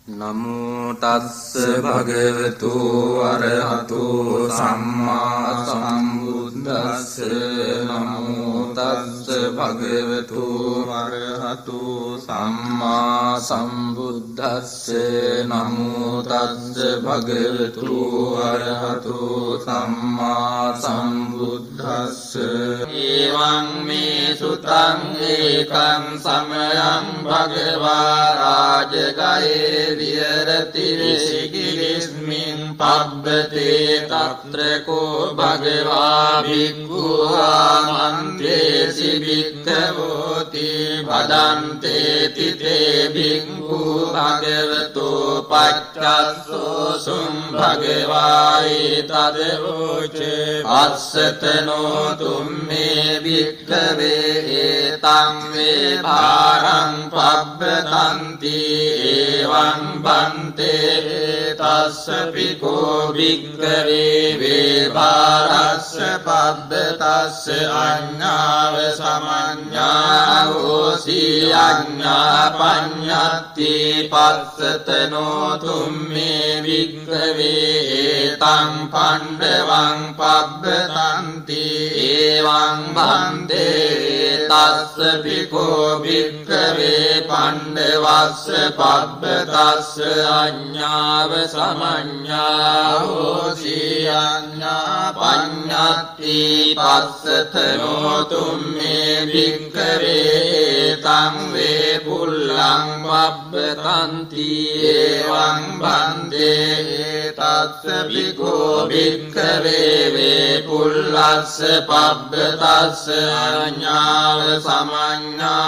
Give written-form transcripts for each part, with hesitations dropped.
නමෝ තස්ස භගවතු අරහතු සම්මා සම්බුද්දස්ස නමෝ තස්ස භගවතු අරහතු සම්මා සම්බුද්දස්ස නමෝ තස්ස භගවතු අරහතු සම්මා සම්බුද්දස්ස එවං මේ සුතං ඒකං සමයං භගවා රාජගයේ විහෙරති විසිකිලිස්මින් පබ්බතේ තත්‍රකෝ භගවා භික්ඛු ආමන්ත්‍රේසි භික්ඛවෝති වදන්තේ තිතේ භික්ඛු භගවතෝ පච්චස්සෝ සුම් භගවායි තදවෝචේ අස්සතනෝ තුම්මේ භික්ඛවේ ඒතං වේ භාරං පබ්බතන්ති එවං බන්තේ තස්ස පිකෝ භික්ඛවේ වේ භාරස්ස පබ්බතස්ස අඤ්ඤාව සමඤ්ඤාවෝසි අඤ්ඤා පඤ්ඤත්ති පස්සතනෝ තුම්මේ භික්ඛවේ ඒතං පණ්ඩවං පබ්බතන්ති එවං බන්තේ තස්ස පිකෝ භික්ඛවේ පණ්ඩවස්ස පබ්බතස්ස අඤ්ඤාව සමඤ්ඤාවෝසි අඤ්ඤා පඤ්ඤත්ති පස්සතනෝ තුම්මේ භික්ඛවේ තං වේ පුල්ලං පබ්බතන්ති එවං බන්දේ තස්ස භික්ඛෝ භික්ඛවේ වේ පුල්ලස්ස පබ්බතස්ස අඤ්ඤාව සමඤ්ඤාවෝසි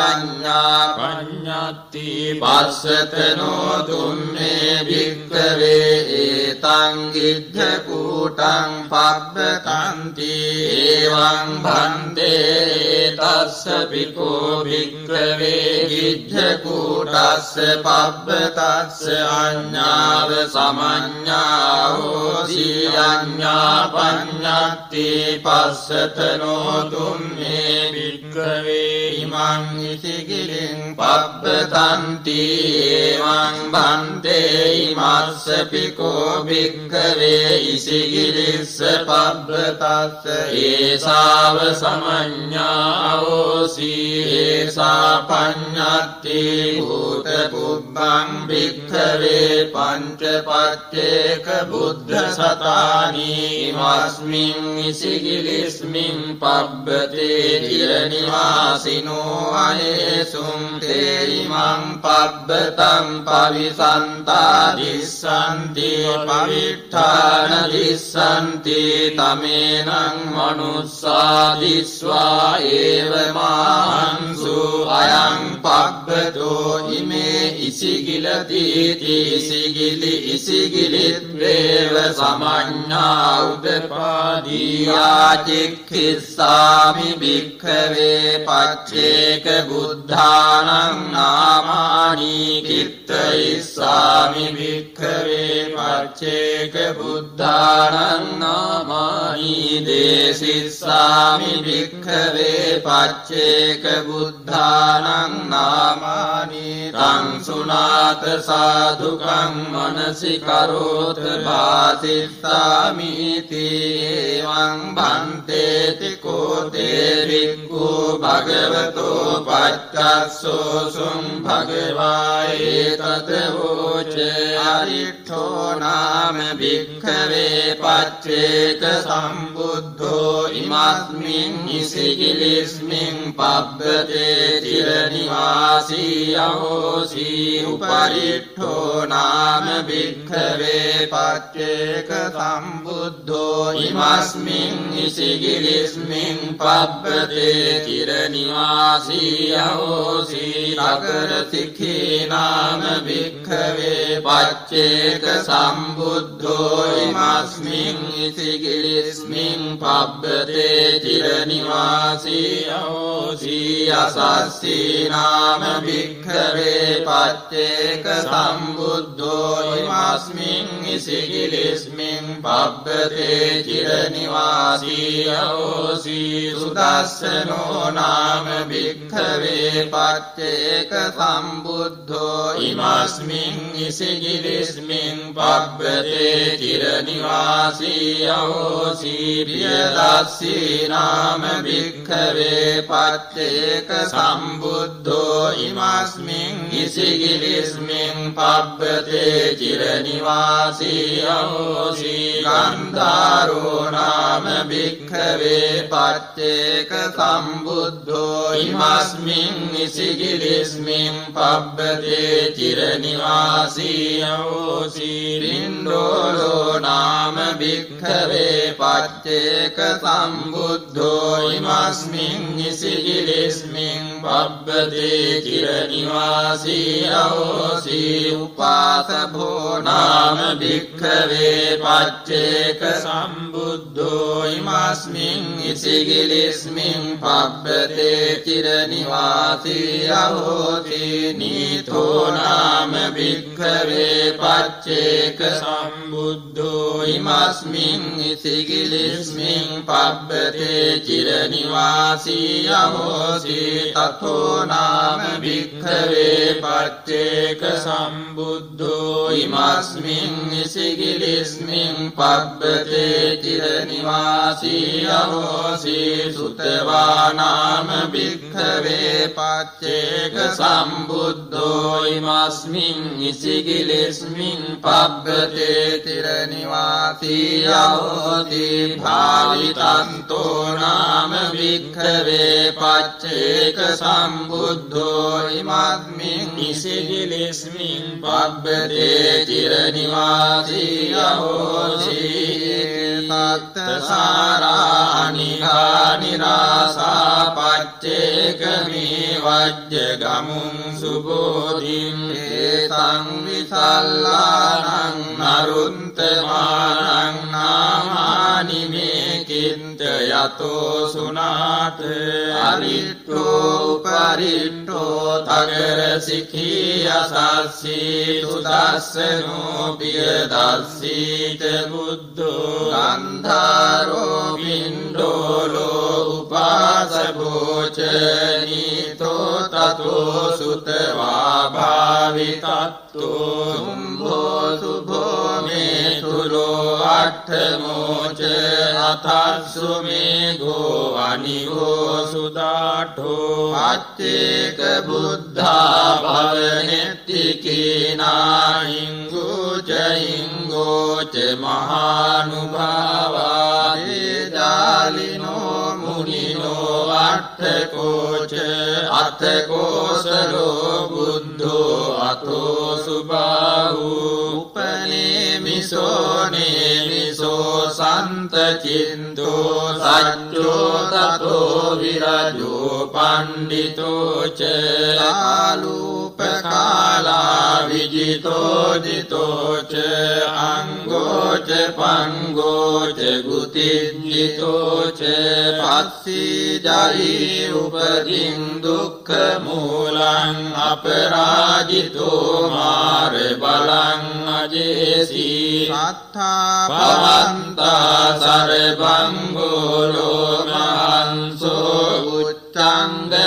අඤ්ඤා පඤ්ඤත්ති පස්සතනෝ තුම්මේ භික්ඛවේ ඒතං ගිජ්ජකූටං පබ්බතන්ති එවං භන්තේ තස්ස භික්ඛෝ භික්ඛවේ ගිජ්ජකූටස්ස පබ්බතස්ස අඤ්ඤාව සමඤ්ඤාවෝසි අඤ්ඤා පඤ්ඤත්ති පස්සතනෝ තුම්මේ භික්ඛවේ ඉමං ඉසිකිලින් පබ්බතන්ති එවං භන්තේ ඉමස්ස පිකෝ භික්ඛවේ ඉසිකිලිස්ස පබ්බතස්ස ඒසාව සමඤ්ඤාවෝසි ඒසා පඤ්ඤත්ති භූත පුබ්බං භික්ඛවේ පංච පච්චේක බුද්ධ සතානි ඉමස්මින් ඉසිකිලිස්මින් පබ්බතේ චිරනිවාසිනෝ අයේසුම් තේ ඉමං පබ්බතං පවිසන්තා දිස්සන්ති පවිට්ඨාන දිස්සන්ති තමේනං මනුස්සා දිස්වා ඒව මාංසු අයං පබ්බතෝ ඉමේ ඉසිගිලති ඉසිගිලි ඉසිගිලිත්වේව සමඤ්ඤා උදපාදී ආචික්ඛිස්සාමි භික්ඛවේ පච්චේක බුද්ධානං නාමානි කිත්තයිස්සාමි භික්ඛවේ පච්චේක බුද්ධානං නාමානි දේසිස්සාමි භික්ඛවේ පච්චේක බුද්ධානං නාමානි තං සුනාත සාදුකං මනසි කරෝත භාසිස්සාමි තේවං භන්තේති කෝතේ භික්ඛු භගවතෝ පච්චස්සෝ සුම් භගවායි තදවෝච අරිට්ඨෝ නාම භික්ඛවේ පච්චේක සම්බුද්ධෝ ඉමස්මින් ඉසිකිලිස්මින් පබ්බතේ චිරනිවාසී අහෝසි උපරිට්ඨෝ නාම භික්ඛවේ පච්චේක සම්බුද්ධෝ ඉමස්මින් ඉසිකිලිස්මින් පබ්බතේ චිරනිවාසී අහෝසි නගරතිඛේ නාම භික්ඛවේ පච්චේක සම්බුද්ධෝ ඉමස්මින් ඉසිකිලිස්මින් පබ්බතේ චිරනිවාසී අහෝසි අසස්සී නාම භික්ඛවේ පච්චේක සම්බුද්ධෝ ඉමස්මින් ඉසිගිලිස්මින් පබ්බතේ චිරනිවාසී අහෝසී සුදස්සනෝ නාම භික්ඛවේ පච්චේක සම්බුද්ධෝ ඉමස්මින් ඉසිගිලිස්මින් පබ්බතේ චිරනිවාසී අහෝසී පියදස්සී නාම භික්ඛවේ පච්චේක සම්බුද්ධෝ ඉමස්මින් ඉසිගිලිස්මින් පබ්බතේ චිරනිවාසී අහෝසී ගන්ධාරෝ නාම භික්ඛවේ පච්චේක සම්බුද්ධෝ ඉමස්මින් ඉසිගිලිස්මින් පබ්බතේ චිරනිවාසී අහෝසී පින්ඩෝලෝ නාම භික්ඛවේ පච්චේක සම්බුද්ධෝ ඉමස්මින් ඉසිගිලිස්මින් පබ්බතේ චිරනිවාසී අහෝසී උපාසභෝ නාම භික්ඛවේ පච්චේක සම්බුද්ධෝ ඉමස්මින් ඉසිගිලිස්මින් පබ්බතේ චිරනිවාසී අහෝසී නීතෝ නාම භික්ඛවේ පච්චේක සම්බුද්ධෝ ඉමස්මින් ඉසිගිලිස්මින් පබ්බතේ චිරනිවාසී අහෝසී තතෝ නාම භික්ඛවේ පච්චේක සම්බුද්ධෝ ඉමස්මින් ඉසිගිලිස්මින් පබ්බතේ චිරනිවාසී අහෝසී සුතවා නාම භික්ඛවේ පච්චේක සම්බුද්ධෝ ඉමස්මින් ඉසිගිලිස්මින් පබ්බතේ චිරනිවාසී අහෝසී භාවිතන්තෝ නාම භික්ඛවේ පච්චේක සම්බුද්ධෝ ඉමස්මින් ඉසිගිලිස්මින් පබ්බතේ චිරනිවාසී අහෝසී සත්තසාරානිඝා නිරාසා පච්චේක මේ වජ්ජ ගමුං සුබෝධින් ඒතං විසල්ලානං නරුන්තමානං නාමානි මේ කින්ත යතෝ සුනාත අරිට්ඨෝ උපරිට්ඨෝ තගර සිඛී අසස්සී සුදස්සනෝ පියදස්සීත බුද්ධෝ ගන්ධාරෝ පින්ඩෝලෝ උපාසභෝච නීතෝ තතෝ සුතවා භාවිතත්තෝ සුම්භෝ සුභෝ මේ තුලෝ අට්ඨමෝච අතස්සු මේ ගෝ අනිගෝ සුදාඨෝ පච්චේක බුද්ධා භවනෙත්තිකීනා හිංගෝච හිංගෝච මහානුභාවා දේජාලිනෝ මුනිනෝ අට්ඨකෝච අත්ථකෝසලෝ බුද්ධෝ අතෝ සුබාහු උපනේමිසෝ නේමිසෝ සන්තචින්තෝ සච්චෝ තතෝ විරජෝ පණ්ඩිතෝ ච කාලූපකාලා විජිතෝ ජිතෝ ච අංගෝ ච පංගෝ ච ගුතිජ්ජිතෝ ච පස්සී ජයි උපදින් දුක්ඛ මූලං අපරාජිතෝ මාර බලං අජේසී සත්තා භවන්තා සරබං ගෝලෝ මහන්සෝ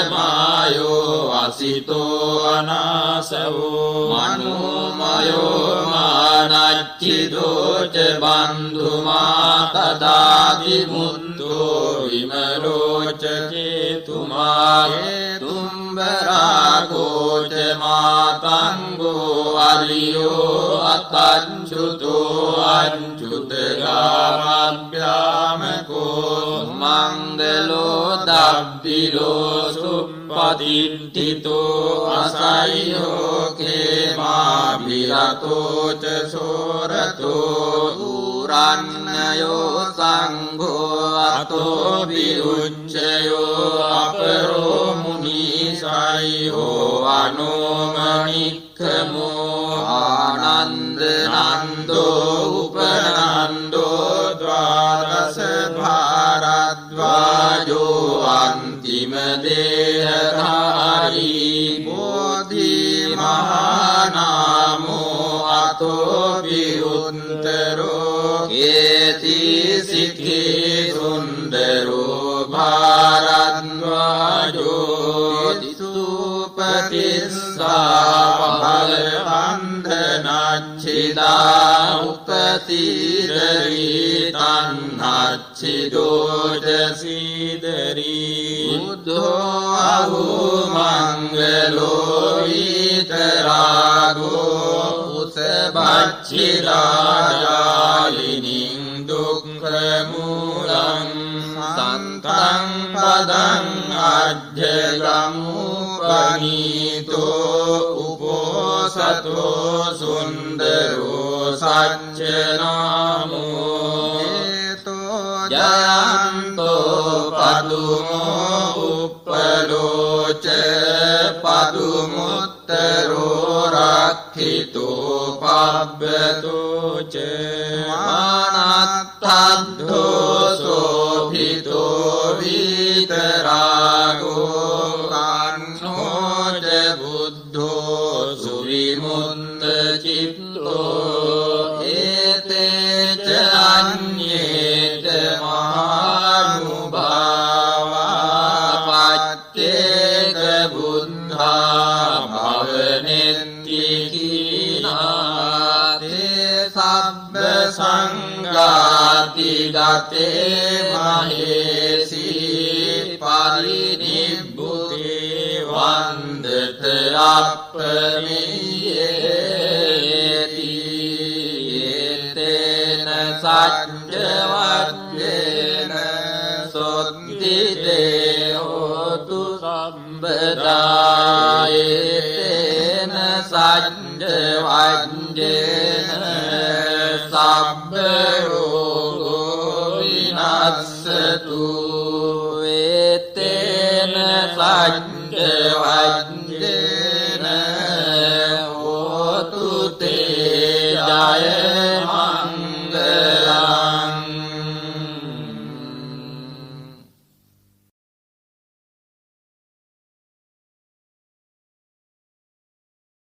උච්ඡංගමායෝ අසිතෝ අනාසවෝ මනෝමයෝ මානච්චිදෝ ච බන්ධුමා තදාති මුත්තෝ විමලෝ ච චේතුමා තුම්බරාගෝ ච මාතංගෝ අරියෝ අතංචුතෝ අංචුතගාමභ්‍යාමකෝ මංගලෝ දබ්බිලෝ සුප්පතිට්ඨිතෝ අසය්යෝ කේමා විරතෝ ච සෝරතෝ උරන්නයෝ සංඝෝ අතෝ විඋච්චයෝ අපරෝ මුනිසයෝ අනෝමනික්ඛමෝ ආනන්ද නන්දෝ උපනන්දෝ ද්වාදස භාරද්වාජෝ අන්තිම දේහධාරී බෝධිමා මහානාමෝ අතෝ විඋන්තරෝ කේති සික්ඛේ සුන්දරෝ භාරද්වාජෝ තිසුපතිස්සා බලවන්දනච්චිදා උපතිරී තන්නච්චිදෝජ සීදරී බුද්ධෝ අහෝ මංගලෝ විතරාගෝ උසබච්චිරාජාලිනින් දුක්ඛමූලං සන්තං පදං අජ්ජගමුපනීතෝ උපෝසතෝ සුන්දරෝ සච්චනාමෝ ජයන්තෝ පදුමෝ උප්පලෝච පදුමුත්තරෝ රක්ඛිතෝ පබ්බතෝච මානත්තද්ධෝ සෝභිතෝ විතරාගෝ කන්නෝච බුද්ධෝ සුවිමුත්ත චිත්තෝ ඒතේච අඤ්ඤේත මහානුභාවා පච්චේක බුද්ධා භවනෙත්ති කීනාතේ සබ්බ සංඝාති ගතේ මහේසි පරිනිබ්බුතේ වන්දත අප්පමියේති තේන සච්ච වද්දේන සොත්ති දේහෝතු සම්බදායේතේන සච්ච වද්දේන සබ්බ රෝගෝ විනස්සතු